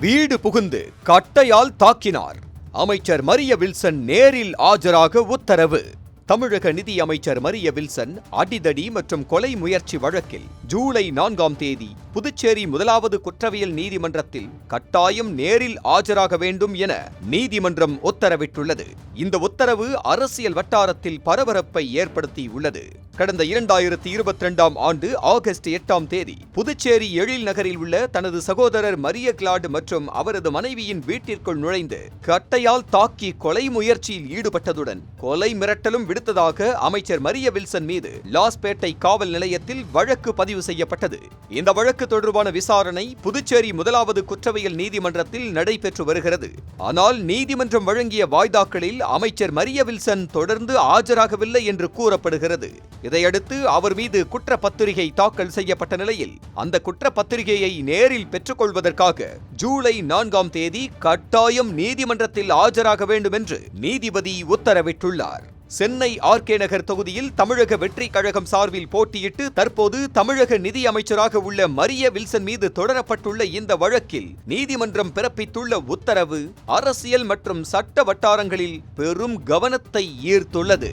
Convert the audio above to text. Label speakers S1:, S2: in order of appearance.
S1: வீடு புகுந்து கட்டையால் தாக்கினார். அமைச்சர் மரிய வில்சன் நேரில் ஆஜராக உத்தரவு. தமிழக நிதி அமைச்சர் மரிய வில்சன் அடிதடி மற்றும் கொலை முயற்சி வழக்கில் ஜூலை 4ஆம் தேதி புதுச்சேரி முதலாவது குற்றவியல் நீதிமன்றத்தில் கட்டாயம் நேரில் ஆஜராக வேண்டும் என நீதிமன்றம் உத்தரவிட்டுள்ளது. இந்த உத்தரவு அரசியல் வட்டாரத்தில் பரபரப்பை ஏற்படுத்தியுள்ளது. கடந்த 2022ஆம் ஆண்டு ஆகஸ்ட் 8ஆம் தேதி புதுச்சேரி எழில் நகரில் உள்ள தனது சகோதரர் மரிய கிளாட் மற்றும் அவரது மனைவியின் வீட்டிற்குள் நுழைந்து கட்டையால் தாக்கி கொலை முயற்சியில் ஈடுபட்டதுடன் கொலை மிரட்டலும் விடுத்ததாக அமைச்சர் மரிய வில்சன் மீது லாஸ்பேட்டை காவல் நிலையத்தில் வழக்கு பதிவு செய்யப்பட்டது. இந்த வழக்கு தொடர்பான விசாரணை புதுச்சேரி முதலாவது குற்றவியல் நீதிமன்றத்தில் நடைபெற்று வருகிறது. ஆனால் நீதிமன்றம் வழங்கிய வாய்தாக்களில் அமைச்சர் மரிய வில்சன் தொடர்ந்து ஆஜராகவில்லை என்று கூறப்படுகிறது. இதையடுத்து அவர் மீது குற்றப்பத்திரிகை தாக்கல் செய்யப்பட்ட நிலையில் அந்த குற்றப்பத்திரிகையை நேரில் பெற்றுக்கொள்வதற்காக ஜூலை 4ஆம் தேதி கட்டாயம் நீதிமன்றத்தில் ஆஜராக வேண்டும் என்று நீதிபதி உத்தரவிட்டுள்ளார். சென்னை ஆர்கே நகர் தொகுதியில் தமிழக வெற்றி கழகம் சார்பில் போட்டியிட்டு தற்போது தமிழக நிதி அமைச்சராக உள்ள மரிய வில்சன் மீது தொடரப்பட்டுள்ள இந்த வழக்கில் நீதிமன்றம் பிறப்பித்துள்ள உத்தரவு அரசியல் மற்றும் சட்ட வட்டாரங்களில் பெரும் கவனத்தை ஈர்த்துள்ளது.